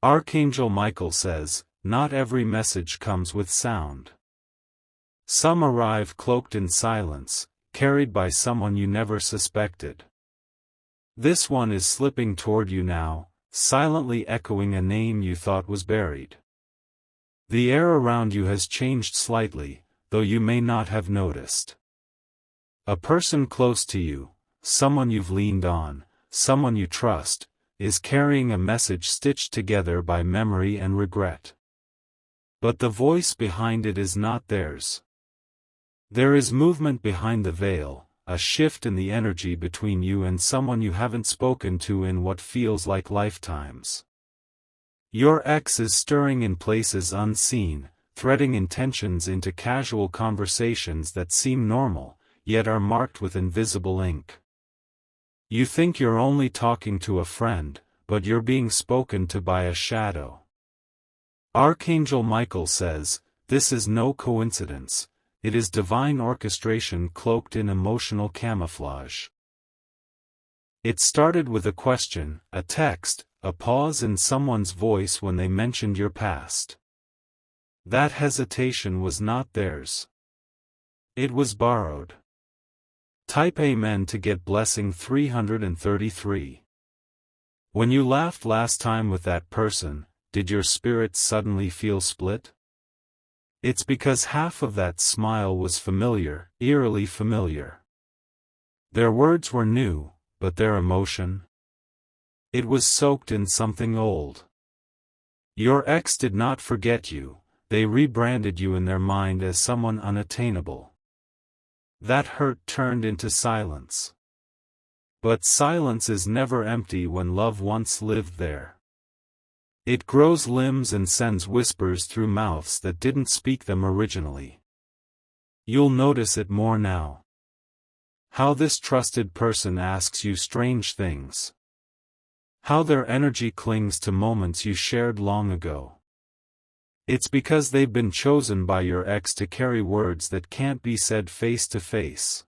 Archangel Michael says, not every message comes with sound. Some arrive cloaked in silence, carried by someone you never suspected. This one is slipping toward you now, silently echoing a name you thought was buried. The air around you has changed slightly, though you may not have noticed. A person close to you, someone you've leaned on, someone you trust, is carrying a message stitched together by memory and regret. But the voice behind it is not theirs. There is movement behind the veil, a shift in the energy between you and someone you haven't spoken to in what feels like lifetimes. Your ex is stirring in places unseen, threading intentions into casual conversations that seem normal, yet are marked with invisible ink. You think you're only talking to a friend, but you're being spoken to by a shadow. Archangel Michael says, this is no coincidence, it is divine orchestration cloaked in emotional camouflage. It started with a question, a text, a pause in someone's voice when they mentioned your past. That hesitation was not theirs. It was borrowed. Type Amen to get blessing 333. When you laughed last time with that person, did your spirit suddenly feel split? It's because half of that smile was familiar, eerily familiar. Their words were new, but their emotion? It was soaked in something old. Your ex did not forget you, they rebranded you in their mind as someone unattainable. That hurt turned into silence. But silence is never empty when love once lived there. It grows limbs and sends whispers through mouths that didn't speak them originally. You'll notice it more now. How this trusted person asks you strange things. How their energy clings to moments you shared long ago. It's because they've been chosen by your ex to carry words that can't be said face to face.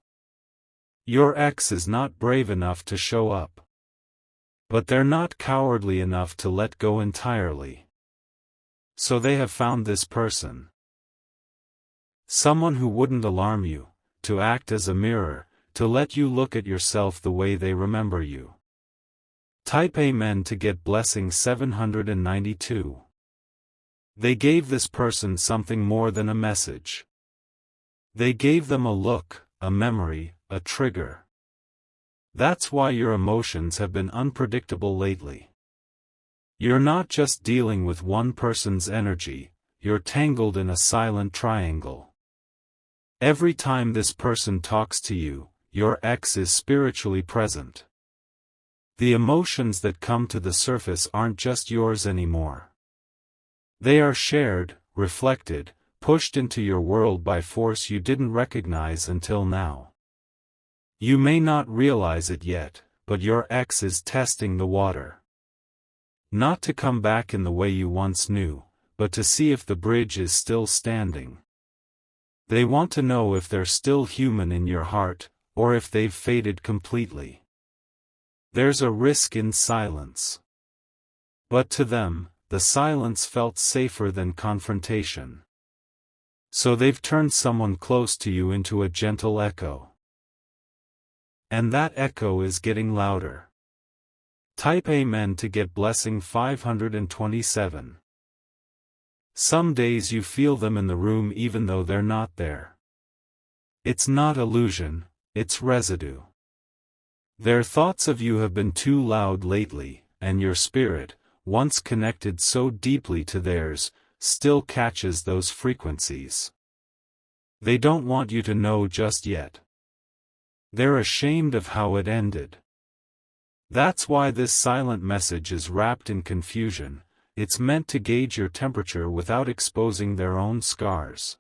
Your ex is not brave enough to show up. But they're not cowardly enough to let go entirely. So they have found this person. Someone who wouldn't alarm you, to act as a mirror, to let you look at yourself the way they remember you. Type Amen to get blessing 792. They gave this person something more than a message. They gave them a look, a memory, a trigger. That's why your emotions have been unpredictable lately. You're not just dealing with one person's energy, you're tangled in a silent triangle. Every time this person talks to you, your ex is spiritually present. The emotions that come to the surface aren't just yours anymore. They are shared, reflected, pushed into your world by force you didn't recognize until now. You may not realize it yet, but your ex is testing the water. Not to come back in the way you once knew, but to see if the bridge is still standing. They want to know if they're still human in your heart, or if they've faded completely. There's a risk in silence. But to them, the silence felt safer than confrontation. So they've turned someone close to you into a gentle echo. And that echo is getting louder. Type Amen to get blessing 527. Some days you feel them in the room even though they're not there. It's not illusion, it's residue. Their thoughts of you have been too loud lately, and your spirit, once connected so deeply to theirs, still catches those frequencies. They don't want you to know just yet. They're ashamed of how it ended. That's why this silent message is wrapped in confusion. It's meant to gauge your temperature without exposing their own scars.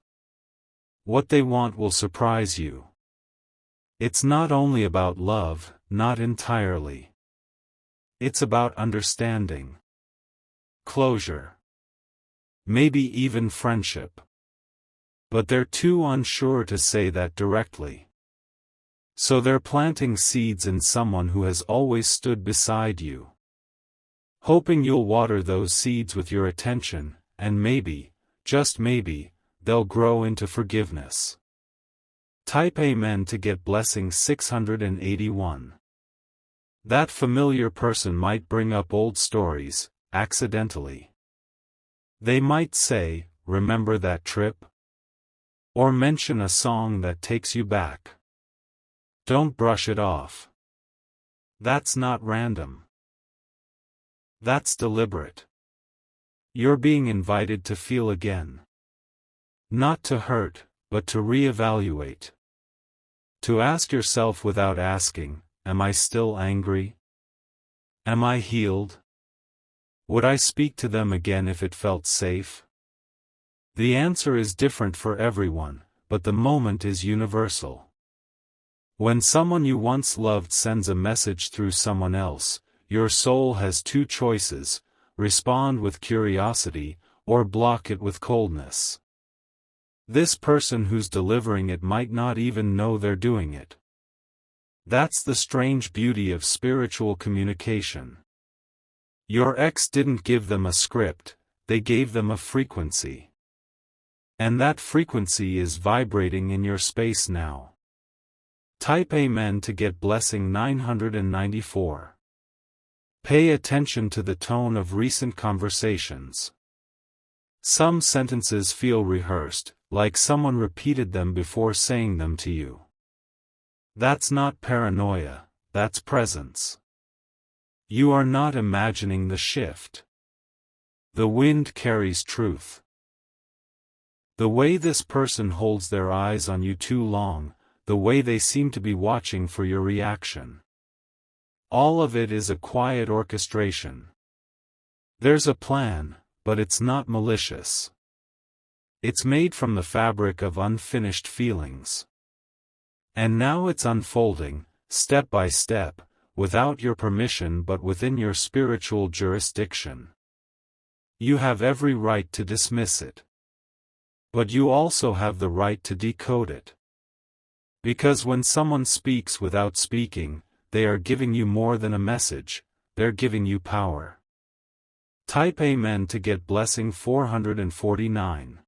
What they want will surprise you. It's not only about love, not entirely. It's about understanding. Closure. Maybe even friendship. But they're too unsure to say that directly. So they're planting seeds in someone who has always stood beside you. hoping you'll water those seeds with your attention, and maybe, just maybe, they'll grow into forgiveness. Type Amen to get blessing 681. That familiar person might bring up old stories, accidentally. They might say, "Remember that trip?" Or mention a song that takes you back. Don't brush it off. That's not random. That's deliberate. You're being invited to feel again. Not to hurt, but to reevaluate. To ask yourself without asking, am I still angry? Am I healed? Would I speak to them again if it felt safe? The answer is different for everyone, but the moment is universal. When someone you once loved sends a message through someone else, your soul has two choices: respond with curiosity, or block it with coldness. This person who's delivering it might not even know they're doing it. That's the strange beauty of spiritual communication. Your ex didn't give them a script, they gave them a frequency. And that frequency is vibrating in your space now. Type Amen to get blessing 994. Pay attention to the tone of recent conversations. Some sentences feel rehearsed, like someone repeated them before saying them to you. That's not paranoia, that's presence. You are not imagining the shift. The wind carries truth. The way this person holds their eyes on you too long, the way they seem to be watching for your reaction. All of it is a quiet orchestration. There's a plan, but it's not malicious. It's made from the fabric of unfinished feelings. And now it's unfolding, step by step, without your permission but within your spiritual jurisdiction. You have every right to dismiss it. But you also have the right to decode it. Because when someone speaks without speaking, they are giving you more than a message, they're giving you power. Type Amen to get blessing 449.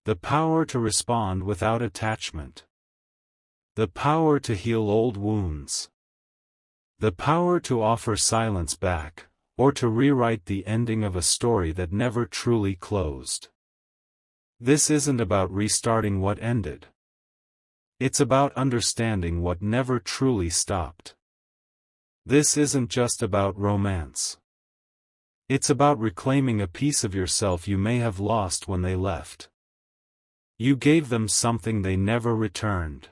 The power to respond without attachment. The power to heal old wounds. The power to offer silence back, or to rewrite the ending of a story that never truly closed. This isn't about restarting what ended. It's about understanding what never truly stopped. This isn't just about romance. It's about reclaiming a piece of yourself you may have lost when they left. You gave them something they never returned.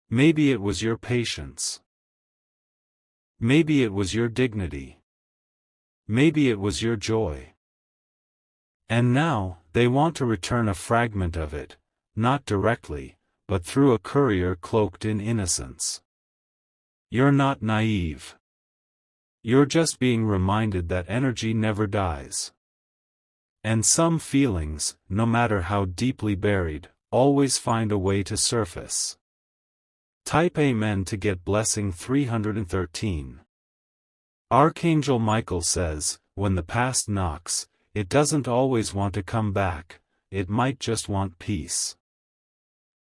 Maybe it was your patience. Maybe it was your dignity. Maybe it was your joy. And now, they want to return a fragment of it, not directly, but through a courier cloaked in innocence. You're not naive. You're just being reminded that energy never dies. And some feelings, no matter how deeply buried, always find a way to surface. Type Amen to get blessing 313. Archangel Michael says, when the past knocks, it doesn't always want to come back, it might just want peace.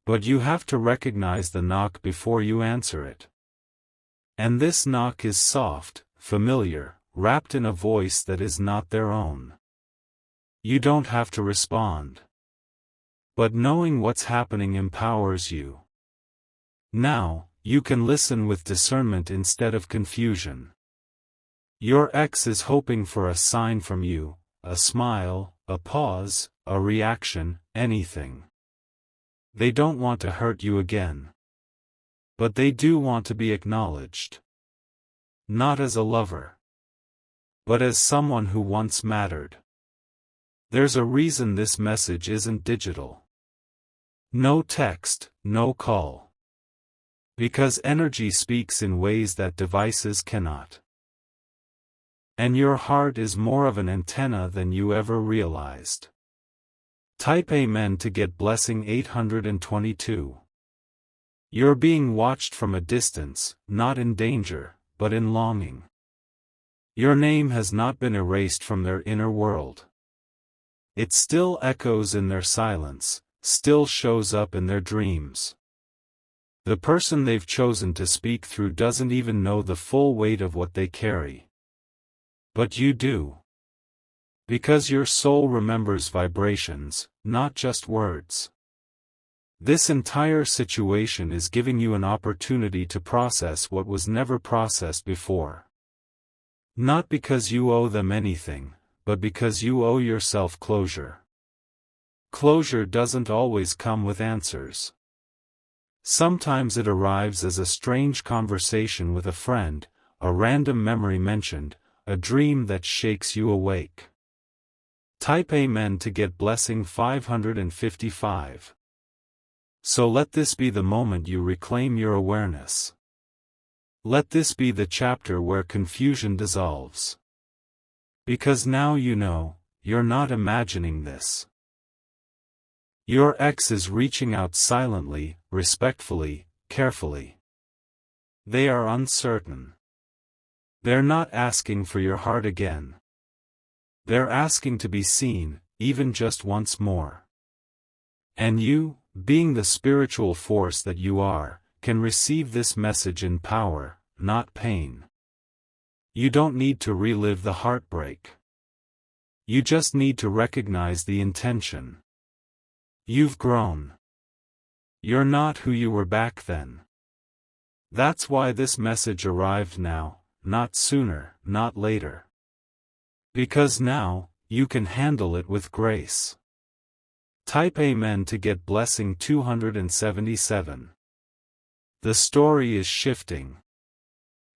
But you have to recognize the knock before you answer it. And this knock is soft, familiar, wrapped in a voice that is not their own. You don't have to respond. But knowing what's happening empowers you. Now, you can listen with discernment instead of confusion. Your ex is hoping for a sign from you, a smile, a pause, a reaction, anything. They don't want to hurt you again. But they do want to be acknowledged. Not as a lover. But as someone who once mattered. There's a reason this message isn't digital. No text, no call. Because energy speaks in ways that devices cannot. And your heart is more of an antenna than you ever realized. Type Amen to get blessing 822. You're being watched from a distance, not in danger, but in longing. Your name has not been erased from their inner world. It still echoes in their silence, still shows up in their dreams. The person they've chosen to speak through doesn't even know the full weight of what they carry. But you do. Because your soul remembers vibrations, not just words. This entire situation is giving you an opportunity to process what was never processed before. Not because you owe them anything, but because you owe yourself closure. Closure doesn't always come with answers. Sometimes it arrives as a strange conversation with a friend, a random memory mentioned, a dream that shakes you awake. Type Amen to get blessing 555. So let this be the moment you reclaim your awareness. Let this be the chapter where confusion dissolves. Because now you know, you're not imagining this. Your ex is reaching out silently, respectfully, carefully. They are uncertain. They're not asking for your heart again. They're asking to be seen, even just once more. And you, being the spiritual force that you are, can receive this message in power, not pain. You don't need to relive the heartbreak. You just need to recognize the intention. You've grown. You're not who you were back then. That's why this message arrived now, not sooner, not later. Because now, you can handle it with grace. Type Amen to get blessing 277. The story is shifting.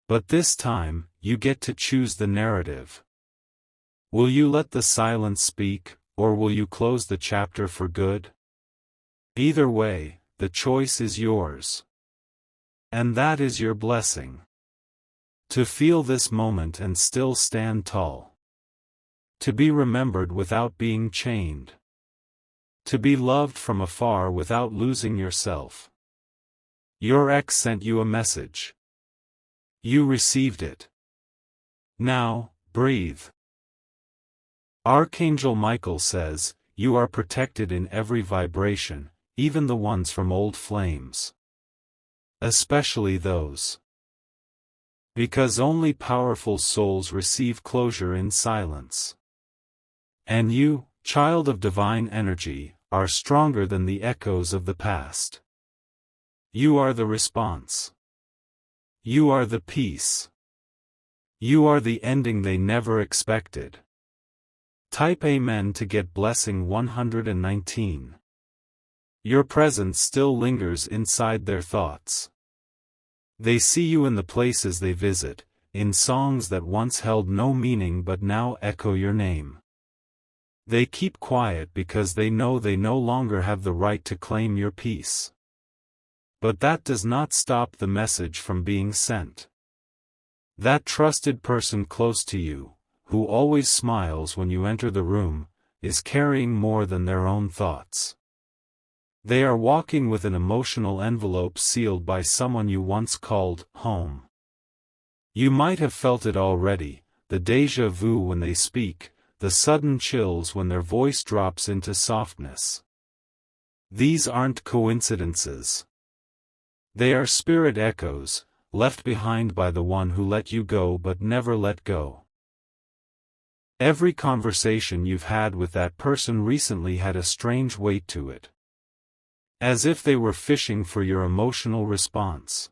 But this time, you get to choose the narrative. Will you let the silence speak, or will you close the chapter for good? Either way, the choice is yours. And that is your blessing. To feel this moment and still stand tall. To be remembered without being chained. To be loved from afar without losing yourself. Your ex sent you a message. You received it. Now, breathe. Archangel Michael says, you are protected in every vibration, even the ones from old flames. Especially those. Because only powerful souls receive closure in silence. And you, child of divine energy, are stronger than the echoes of the past. You are the response. You are the peace. You are the ending they never expected. Type Amen to get blessing 119. Your presence still lingers inside their thoughts. They see you in the places they visit, in songs that once held no meaning but now echo your name. They keep quiet because they know they no longer have the right to claim your peace. But that does not stop the message from being sent. That trusted person close to you, who always smiles when you enter the room, is carrying more than their own thoughts. They are walking with an emotional envelope sealed by someone you once called home. You might have felt it already, the déjà vu when they speak, the sudden chills when their voice drops into softness. These aren't coincidences. They are spirit echoes, left behind by the one who let you go but never let go. Every conversation you've had with that person recently had a strange weight to it. As if they were fishing for your emotional response.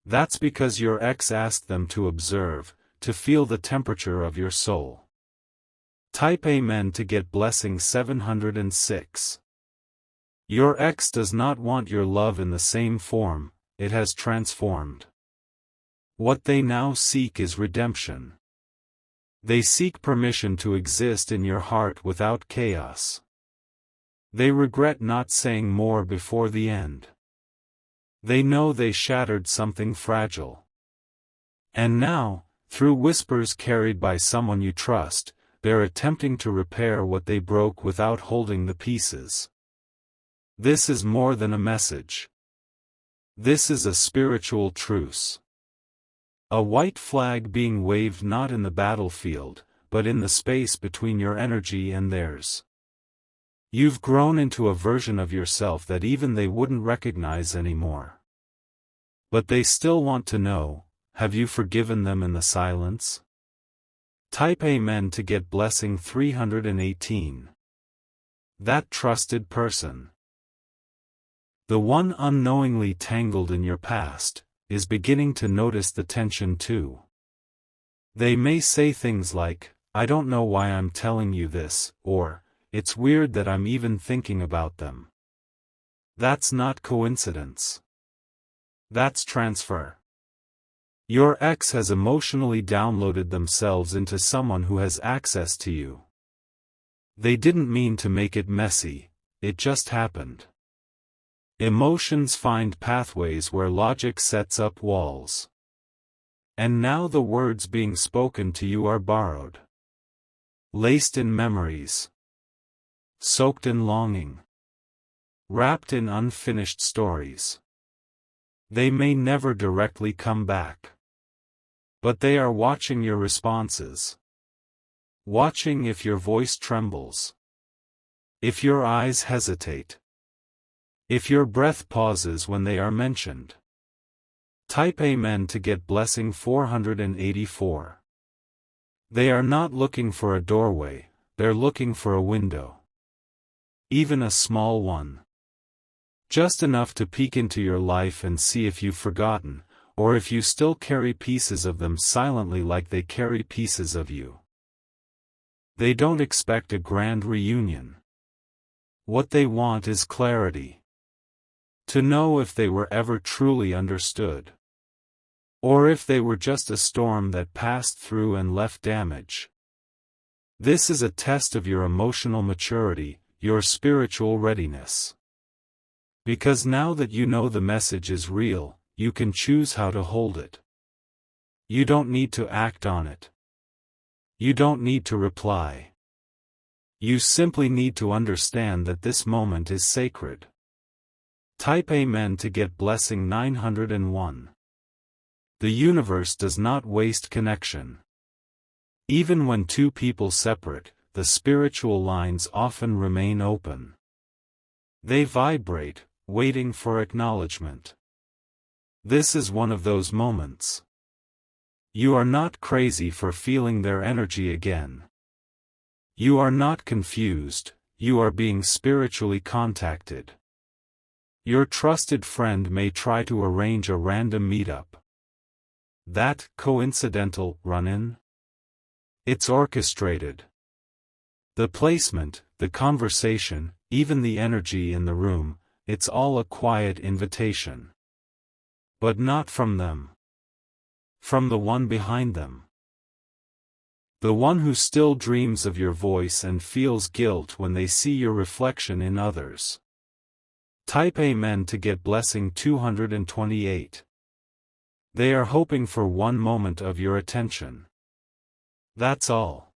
That's because your ex asked them to observe, to feel the temperature of your soul. Type Amen to get blessing 706. Your ex does not want your love in the same form, it has transformed. What they now seek is redemption. They seek permission to exist in your heart without chaos. They regret not saying more before the end. They know they shattered something fragile. And now, through whispers carried by someone you trust, they're attempting to repair what they broke without holding the pieces. This is more than a message. This is a spiritual truce. A white flag being waved not in the battlefield, but in the space between your energy and theirs. You've grown into a version of yourself that even they wouldn't recognize anymore. But they still want to know, have you forgiven them in the silence? Type Amen to get blessing 318. That trusted person. The one unknowingly tangled in your past, is beginning to notice the tension too. They may say things like, I don't know why I'm telling you this, or, it's weird that I'm even thinking about them. That's not coincidence. That's transfer. Your ex has emotionally downloaded themselves into someone who has access to you. They didn't mean to make it messy, it just happened. Emotions find pathways where logic sets up walls. And now the words being spoken to you are borrowed. Laced in memories. Soaked in longing. Wrapped in unfinished stories. They may never directly come back. But they are watching your responses. Watching if your voice trembles. If your eyes hesitate. If your breath pauses when they are mentioned. Type Amen to get blessing 484. They are not looking for a doorway, they're looking for a window. Even a small one. Just enough to peek into your life and see if you've forgotten, or if you still carry pieces of them silently like they carry pieces of you. They don't expect a grand reunion. What they want is clarity. To know if they were ever truly understood. Or if they were just a storm that passed through and left damage. This is a test of your emotional maturity, your spiritual readiness. Because now that you know the message is real, you can choose how to hold it. You don't need to act on it. You don't need to reply. You simply need to understand that this moment is sacred. Type Amen to get blessing 901. The universe does not waste connection. Even when two people separate, the spiritual lines often remain open. They vibrate, waiting for acknowledgement. This is one of those moments. You are not crazy for feeling their energy again. You are not confused, you are being spiritually contacted. Your trusted friend may try to arrange a random meetup. That coincidental run-in? It's orchestrated. The placement, the conversation, even the energy in the room, it's all a quiet invitation. But not from them. From the one behind them. The one who still dreams of your voice and feels guilt when they see your reflection in others. Type Amen to get blessing 228. They are hoping for one moment of your attention. That's all.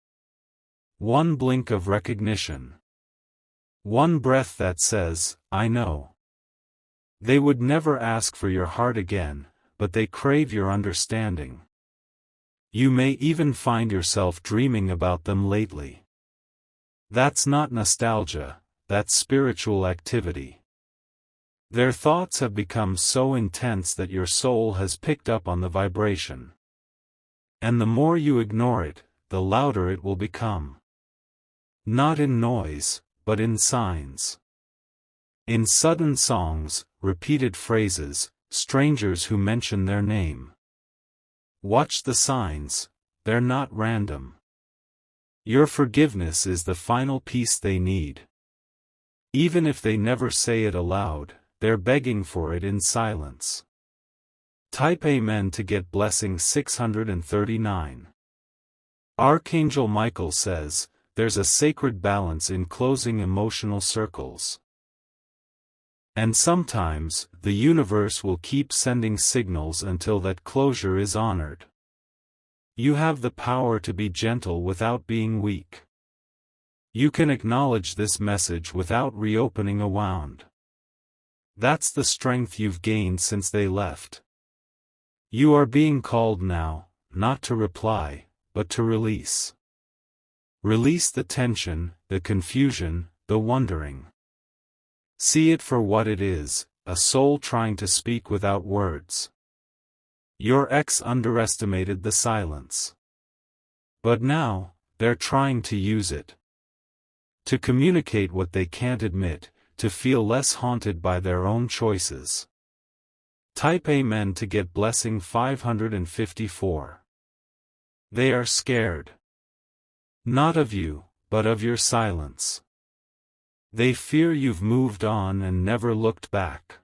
One blink of recognition. One breath that says, I know. They would never ask for your heart again, but they crave your understanding. You may even find yourself dreaming about them lately. That's not nostalgia, that's spiritual activity. Their thoughts have become so intense that your soul has picked up on the vibration. And the more you ignore it, the louder it will become. Not in noise, but in signs. In sudden songs, repeated phrases, strangers who mention their name. Watch the signs, they're not random. Your forgiveness is the final piece they need. Even if they never say it aloud, they're begging for it in silence. Type Amen to get blessing 639. Archangel Michael says, there's a sacred balance in closing emotional circles. And sometimes, the universe will keep sending signals until that closure is honored. You have the power to be gentle without being weak. You can acknowledge this message without reopening a wound. That's the strength you've gained since they left. You are being called now, not to reply, but to release. Release the tension, the confusion, the wondering. See it for what it is, a soul trying to speak without words. Your ex underestimated the silence. But now, they're trying to use it. To communicate what they can't admit, to feel less haunted by their own choices. Type Amen to get blessing 554. They are scared. Not of you, but of your silence. They fear you've moved on and never looked back.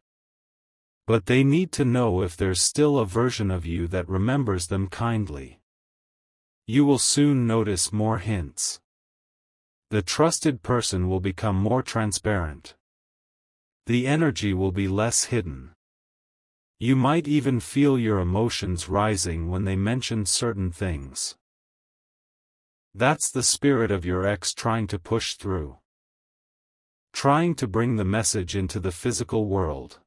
But they need to know if there's still a version of you that remembers them kindly. You will soon notice more hints. The trusted person will become more transparent. The energy will be less hidden. You might even feel your emotions rising when they mention certain things. That's the spirit of your ex trying to push through. Trying to bring the message into the physical world.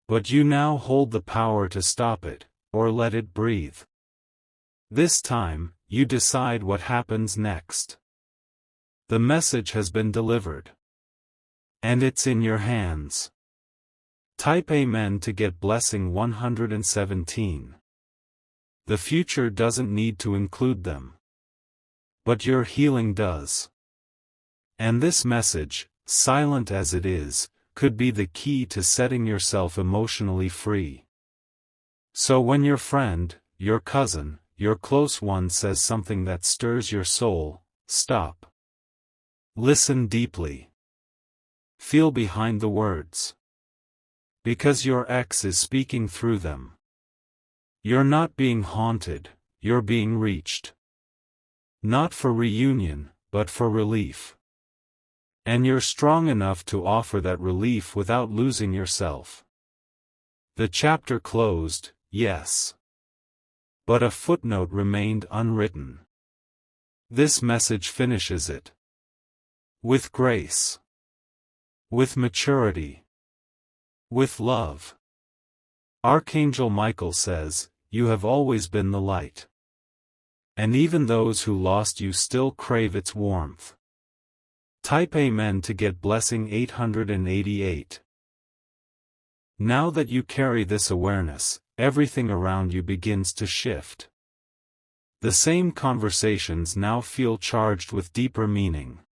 But you now hold the power to stop it, or let it breathe. This time, you decide what happens next. The message has been delivered. And it's in your hands. Type Amen to get blessing 117. The future doesn't need to include them. But your healing does. And this message, silent as it is, could be the key to setting yourself emotionally free. So when your friend, your cousin, your close one says something that stirs your soul, stop. Listen deeply. Feel behind the words. Because your ex is speaking through them. You're not being haunted, you're being reached. Not for reunion, but for relief. And you're strong enough to offer that relief without losing yourself. The chapter closed, yes. But a footnote remained unwritten. This message finishes it. With grace. With maturity. With love. Archangel Michael says, "You have always been the light. And even those who lost you still crave its warmth." Type Amen to get blessing 888. Now that you carry this awareness, everything around you begins to shift. The same conversations now feel charged with deeper meaning.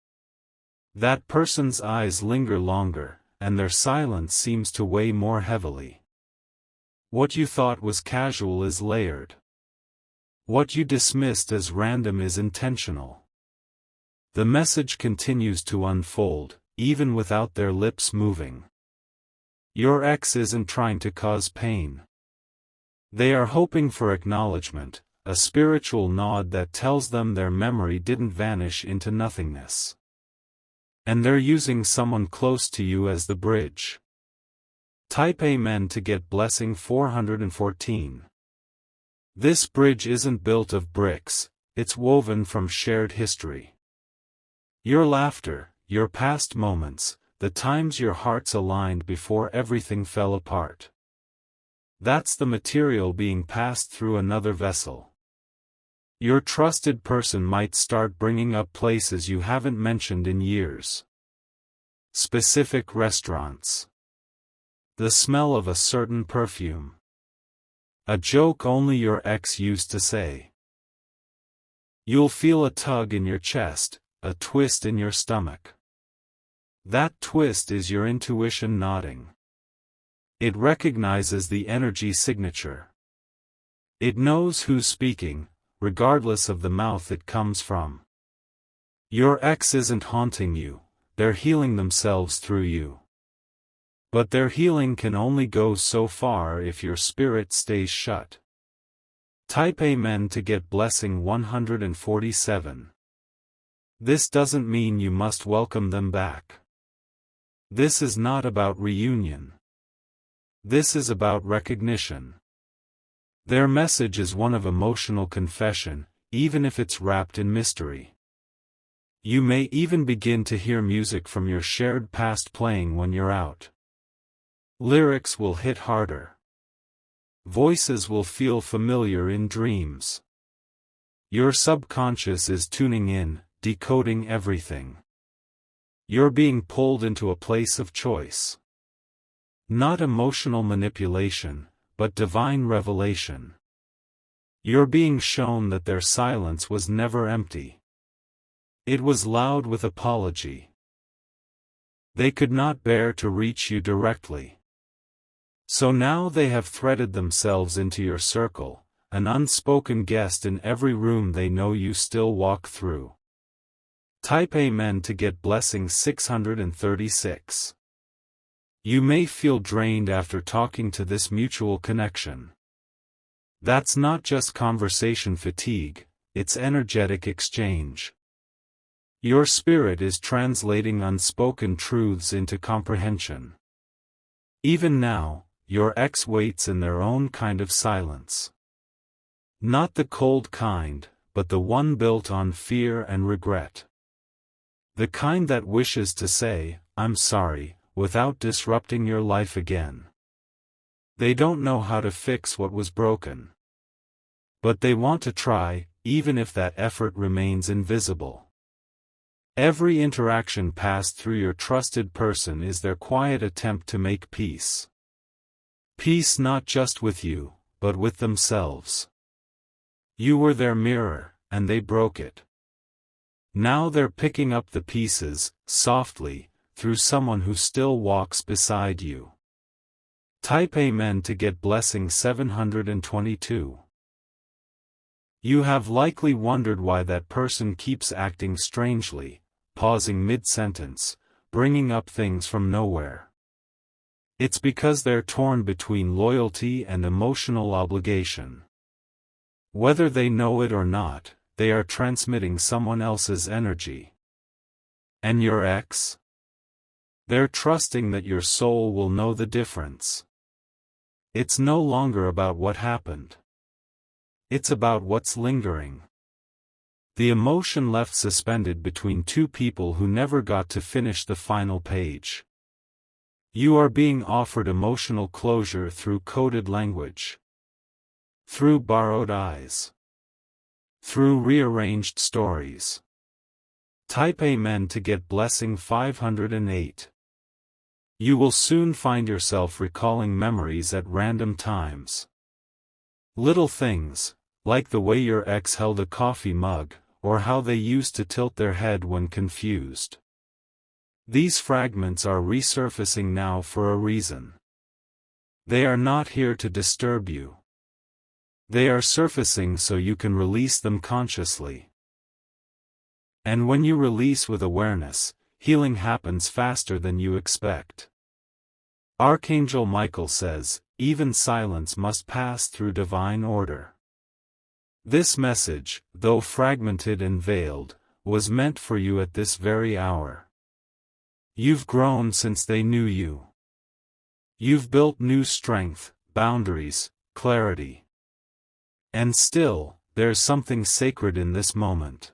That person's eyes linger longer, and their silence seems to weigh more heavily. What you thought was casual is layered. What you dismissed as random is intentional. The message continues to unfold, even without their lips moving. Your ex isn't trying to cause pain. They are hoping for acknowledgement, a spiritual nod that tells them their memory didn't vanish into nothingness. And they're using someone close to you as the bridge. Type Amen to get blessing 414. This bridge isn't built of bricks, it's woven from shared history. Your laughter, your past moments, the times your hearts aligned before everything fell apart. That's the material being passed through another vessel. Your trusted person might start bringing up places you haven't mentioned in years. Specific restaurants. The smell of a certain perfume. A joke only your ex used to say. You'll feel a tug in your chest, a twist in your stomach. That twist is your intuition nodding. It recognizes the energy signature. It knows who's speaking, regardless of the mouth it comes from. Your ex isn't haunting you, they're healing themselves through you. But their healing can only go so far if your spirit stays shut. Type Amen to get blessing 147. This doesn't mean you must welcome them back. This is not about reunion. This is about recognition. Their message is one of emotional confession, even if it's wrapped in mystery. You may even begin to hear music from your shared past playing when you're out. Lyrics will hit harder. Voices will feel familiar in dreams. Your subconscious is tuning in, decoding everything. You're being pulled into a place of choice. Not emotional manipulation, but divine revelation. You're being shown that their silence was never empty. It was loud with apology. They could not bear to reach you directly. So now they have threaded themselves into your circle, an unspoken guest in every room they know you still walk through. Type Amen to get blessing 636. You may feel drained after talking to this mutual connection. That's not just conversation fatigue, it's energetic exchange. Your spirit is translating unspoken truths into comprehension. Even now, your ex waits in their own kind of silence. Not the cold kind, but the one built on fear and regret. The kind that wishes to say, "I'm sorry," without disrupting your life again. They don't know how to fix what was broken. But they want to try, even if that effort remains invisible. Every interaction passed through your trusted person is their quiet attempt to make peace. Peace not just with you, but with themselves. You were their mirror, and they broke it. Now they're picking up the pieces, softly, through someone who still walks beside you. Type Amen to get blessing 722. You have likely wondered why that person keeps acting strangely, pausing mid-sentence, bringing up things from nowhere. It's because they're torn between loyalty and emotional obligation. Whether they know it or not, they are transmitting someone else's energy. And your ex? They're trusting that your soul will know the difference. It's no longer about what happened. It's about what's lingering. The emotion left suspended between two people who never got to finish the final page. You are being offered emotional closure through coded language. Through borrowed eyes. Through rearranged stories. Type Amen to get blessing 508. You will soon find yourself recalling memories at random times. Little things, like the way your ex held a coffee mug, or how they used to tilt their head when confused. These fragments are resurfacing now for a reason. They are not here to disturb you. They are surfacing so you can release them consciously. And when you release with awareness, healing happens faster than you expect. Archangel Michael says, even silence must pass through divine order. This message, though fragmented and veiled, was meant for you at this very hour. You've grown since they knew you. You've built new strength, boundaries, clarity. And still, there's something sacred in this moment.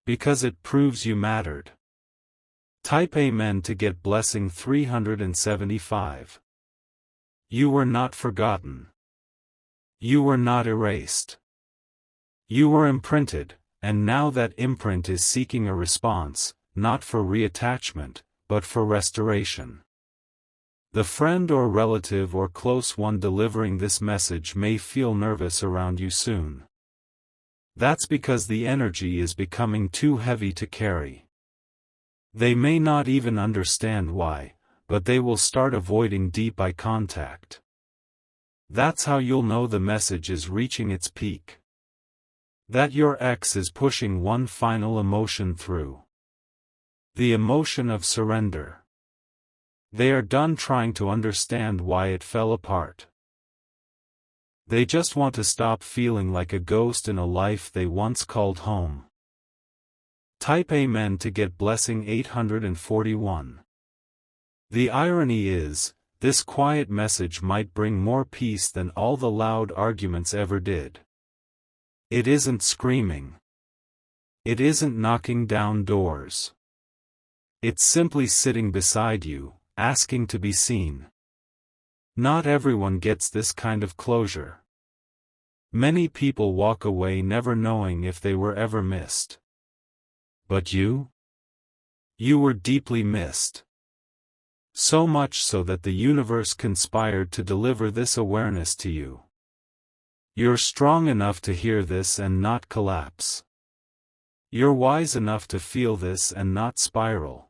Because it proves you mattered. Type Amen to get blessing 375. You were not forgotten. You were not erased. You were imprinted, and now that imprint is seeking a response, not for reattachment, but for restoration. The friend or relative or close one delivering this message may feel nervous around you soon. That's because the energy is becoming too heavy to carry. They may not even understand why, but they will start avoiding deep eye contact. That's how you'll know the message is reaching its peak. That your ex is pushing one final emotion through. The emotion of surrender. They are done trying to understand why it fell apart. They just want to stop feeling like a ghost in a life they once called home. Type Amen to get blessing 841. The irony is, this quiet message might bring more peace than all the loud arguments ever did. It isn't screaming. It isn't knocking down doors. It's simply sitting beside you, asking to be seen. Not everyone gets this kind of closure. Many people walk away never knowing if they were ever missed. But you? You were deeply missed. So much so that the universe conspired to deliver this awareness to you. You're strong enough to hear this and not collapse. You're wise enough to feel this and not spiral.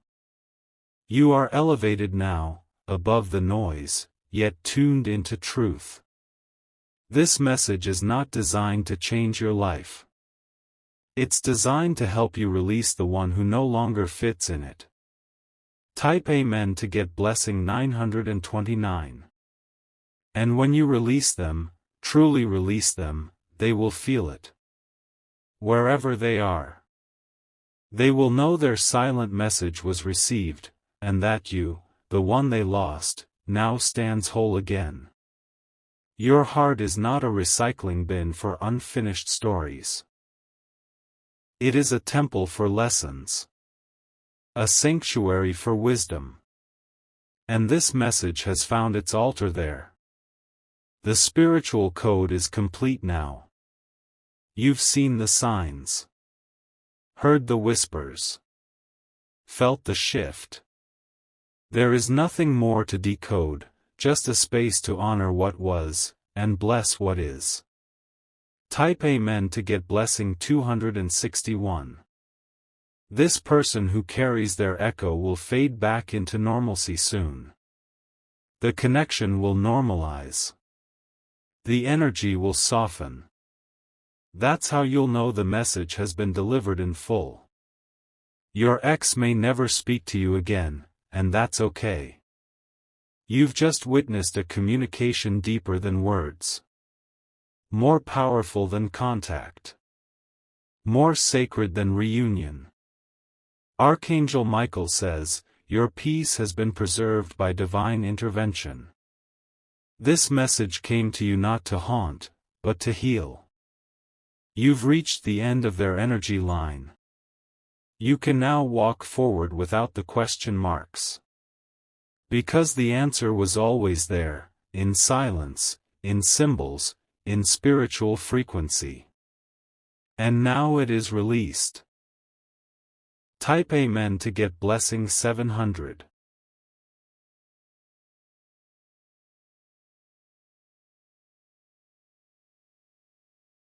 You are elevated now, above the noise, yet tuned into truth. This message is not designed to change your life. It's designed to help you release the one who no longer fits in it. Type Amen to get blessing 929. And when you release them, truly release them, they will feel it. Wherever they are. They will know their silent message was received, and that you, the one they lost, now stands whole again. Your heart is not a recycling bin for unfinished stories. It is a temple for lessons. A sanctuary for wisdom. And this message has found its altar there. The spiritual code is complete now. You've seen the signs. Heard the whispers. Felt the shift. There is nothing more to decode, just a space to honor what was, and bless what is. Type Amen to get blessing 261. This person who carries their echo will fade back into normalcy soon. The connection will normalize. The energy will soften. That's how you'll know the message has been delivered in full. Your ex may never speak to you again, and that's okay. You've just witnessed a communication deeper than words. More powerful than contact. More sacred than reunion. Archangel Michael says, your peace has been preserved by divine intervention. This message came to you not to haunt, but to heal. You've reached the end of their energy line. You can now walk forward without the question marks. Because the answer was always there, in silence, in symbols, in spiritual frequency. And now it is released. Type Amen to get blessing 700.